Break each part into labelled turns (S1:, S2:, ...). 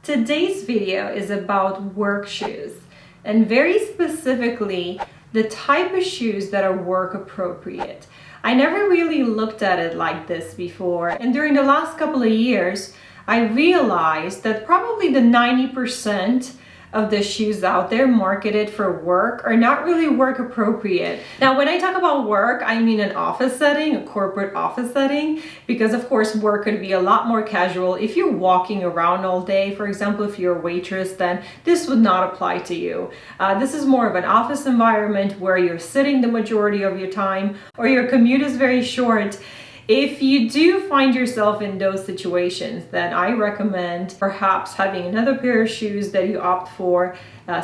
S1: Today's video is about work shoes, and very specifically the type of shoes that are work appropriate. I never really looked at it like this before, and during the last couple of years I realized that probably the 90% of the shoes out there marketed for work are not really work appropriate. Now, when I talk about work, I mean an office setting, a corporate office setting, because of course work could be a lot more casual. If you're walking around all day, for example, if you're a waitress, then this would not apply to you. This is more of an office environment where you're sitting the majority of your time or your commute is very short. If you do find yourself in those situations, then I recommend perhaps having another pair of shoes that you opt for,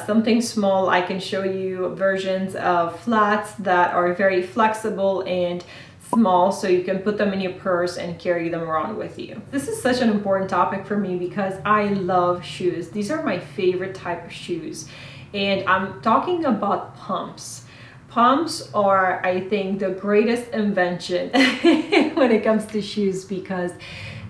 S1: something small. I can show you versions of flats that are very flexible and small, so you can put them in your purse and carry them around with you. This is such an important topic for me because I love shoes. These are my favorite type of shoes, and I'm talking about pumps. Pumps are, I think, the greatest invention when it comes to shoes because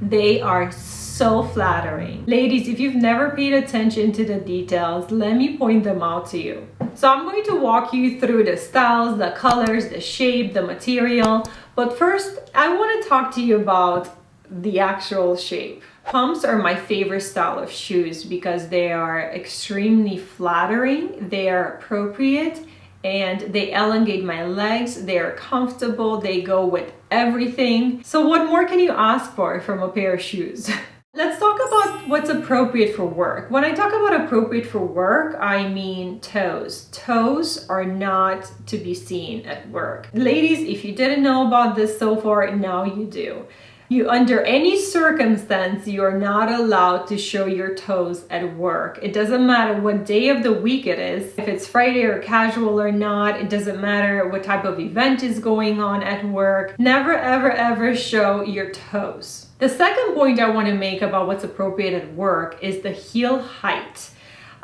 S1: they are so flattering. Ladies, if you've never paid attention to the details, let me point them out to you. So I'm going to walk you through the styles, the colors, the shape, the material. But first, I want to talk to you about the actual shape. Pumps are my favorite style of shoes because they are extremely flattering, they are appropriate, and they elongate my legs. They are comfortable, they go with everything. So what more can you ask for from a pair of shoes? Let's talk about what's appropriate for work. When I talk about appropriate for work, I mean toes. Toes are not to be seen at work. Ladies, if you didn't know about this so far, now you do. Under any circumstance, you're not allowed to show your toes at work. It doesn't matter what day of the week it is, if it's Friday or casual or not. It doesn't matter what type of event is going on at work. Never, ever, ever show your toes. The second point I want to make about what's appropriate at work is the heel height.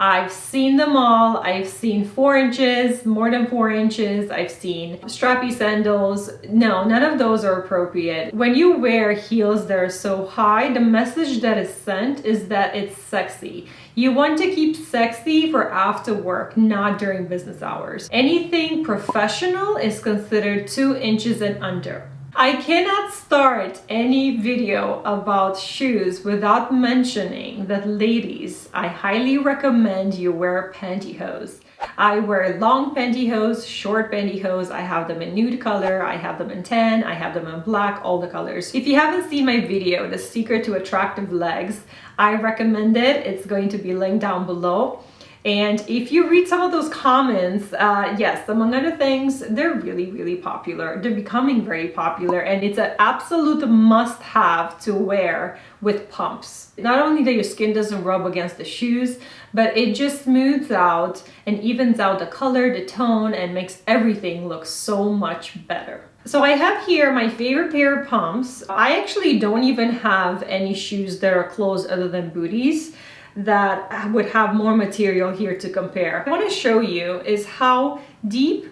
S1: I've seen them all. I've seen 4 inches, more than 4 inches. I've seen strappy sandals. No, none of those are appropriate. When you wear heels that are so high, the message that is sent is that it's sexy. You want to keep sexy for after work, not during business hours. Anything professional is considered 2 inches and under. I cannot start any video about shoes without mentioning that, ladies, I highly recommend you wear pantyhose. I wear long pantyhose, short pantyhose. I have them in nude color, I have them in tan, I have them in black, all the colors. If you haven't seen my video, The Secret to Attractive Legs, I recommend it. It's going to be linked down below. And if you read some of those comments, yes, among other things, they're really, really popular. They're becoming very popular, and it's an absolute must-have to wear with pumps. Not only that your skin doesn't rub against the shoes, but it just smooths out and evens out the color, the tone, and makes everything look so much better. So I have here my favorite pair of pumps. I actually don't even have any shoes that are closed other than booties that would have more material here to compare. What I want to show you is how deep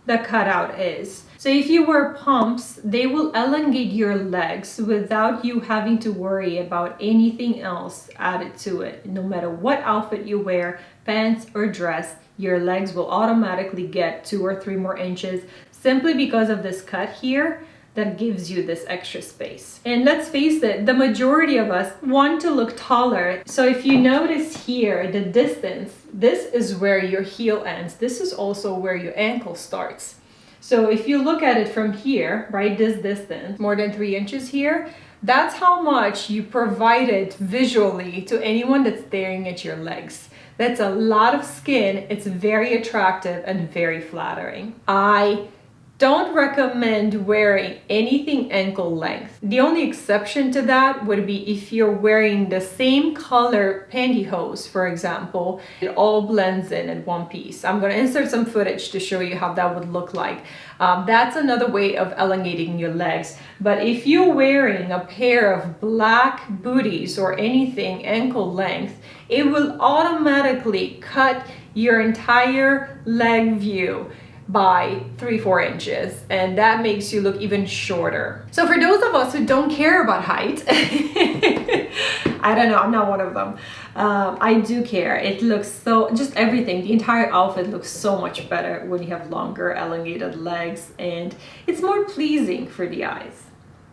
S1: the cutout is. So if you wear pumps, they will elongate your legs without you having to worry about anything else added to it. No matter what outfit you wear, pants or dress, your legs will automatically get 2 or 3 more inches simply because of this cut here that gives you this extra space. And let's face it, the majority of us want to look taller. So if you notice here, the distance, this is where your heel ends. This is also where your ankle starts. So if you look at it from here, right, this distance, more than 3 inches here, that's how much you provided visually to anyone that's staring at your legs. That's a lot of skin. It's very attractive and very flattering. I don't recommend wearing anything ankle length. The only exception to that would be if you're wearing the same color pantyhose, for example. It all blends in one piece. I'm going to insert some footage to show you how that would look like. That's another way of elongating your legs. But if you're wearing a pair of black booties or anything ankle length, it will automatically cut your entire leg view by 3-4 inches, and that makes you look even shorter. So for those of us who don't care about height, I don't know, I'm not one of them. I do care. It looks so, just everything, the entire outfit looks so much better when you have longer elongated legs, and it's more pleasing for the eyes.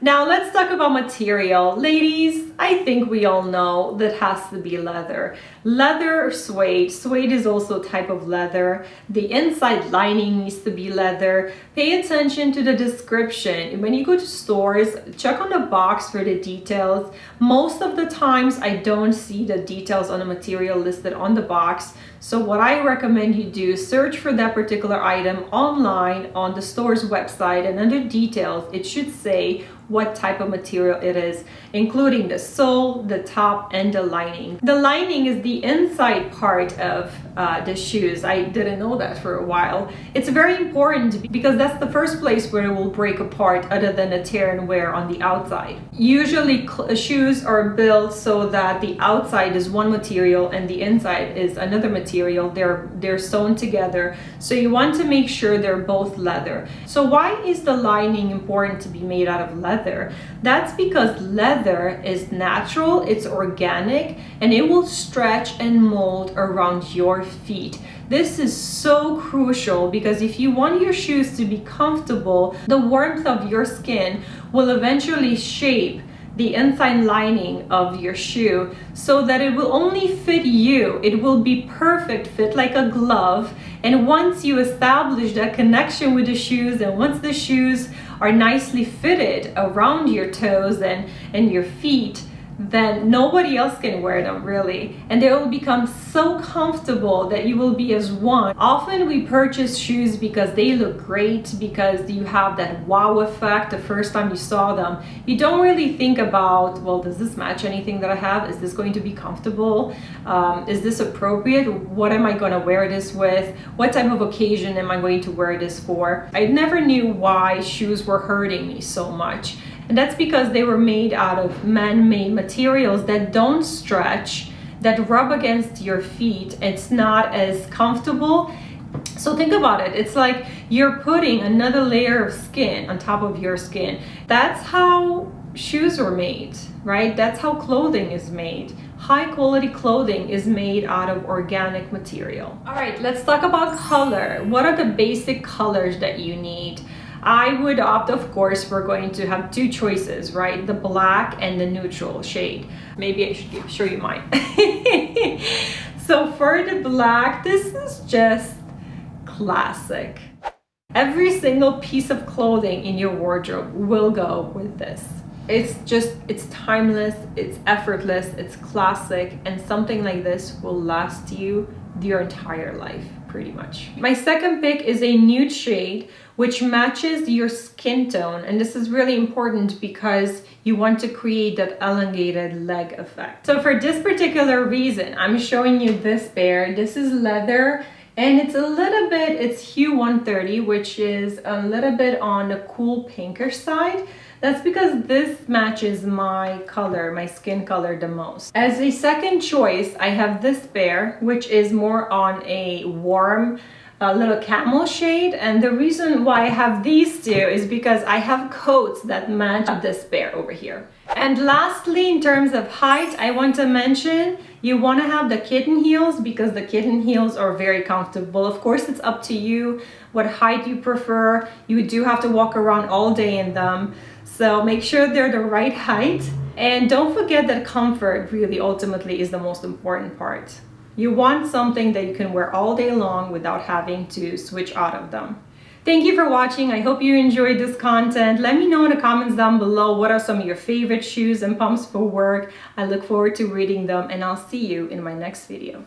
S1: Now let's talk about material. Ladies, I think we all know that has to be leather. Leather or suede. Suede is also a type of leather. The inside lining needs to be leather. Pay attention to the description. When you go to stores, check on the box for the details. Most of the times I don't see the details on the material listed on the box. So what I recommend you do, search for that particular item online on the store's website, and under details, it should say what type of material it is, including the sole, the top, and the lining. The lining is the inside part of the shoes. I didn't know that for a while. It's very important because that's the first place where it will break apart other than a tear and wear on the outside. Usually shoes are built so that the outside is one material and the inside is another material. They're sewn together. So you want to make sure they're both leather. So why is the lining important to be made out of leather? That's because leather is natural, it's organic, and it will stretch and mold around your feet. This is so crucial because if you want your shoes to be comfortable, the warmth of your skin will eventually shape the inside lining of your shoe so that it will only fit you. It will be perfect fit like a glove. And once you establish that connection with the shoes, and once the shoes are nicely fitted around your toes and your feet, then nobody else can wear them really, and they will become so comfortable that you will be as one. Often we purchase shoes because they look great, because you have that wow effect the first time you saw them. You don't really think about, well, does this match anything that I have? Is this going to be comfortable? Is this appropriate? What am I going to wear this with? What type of occasion am I going to wear this for? I never knew why shoes were hurting me so much. And that's because they were made out of man-made materials that don't stretch, that rub against your feet. It's not as comfortable. So think about it. It's like you're putting another layer of skin on top of your skin. That's how shoes are made, right? That's how clothing is made. High quality clothing is made out of organic material. All right, let's talk about color. What are the basic colors that you need? I would opt, of course, we're going to have two choices, right? The black and the neutral shade. Maybe I should show you mine. So for the black, this is just classic. Every single piece of clothing in your wardrobe will go with this. It's timeless, it's effortless, it's classic, and something like this will last you your entire life, pretty much. My second pick is a nude shade, which matches your skin tone. And this is really important because you want to create that elongated leg effect. So for this particular reason, I'm showing you this pair. This is leather, and it's a little bit, it's hue 130, which is a little bit on the cool pinkish side. That's because this matches my color, my skin color the most. As a second choice, I have this pair, which is more on a warm, little camel shade. And the reason why I have these two is because I have coats that match this pair over here. And lastly, in terms of height, I want to mention you want to have the kitten heels because the kitten heels are very comfortable. Of course, it's up to you what height you prefer. You do have to walk around all day in them. So make sure they're the right height, and don't forget that comfort really ultimately is the most important part. You want something that you can wear all day long without having to switch out of them. Thank you for watching. I hope you enjoyed this content. Let me know in the comments down below what are some of your favorite shoes and pumps for work. I look forward to reading them, and I'll see you in my next video.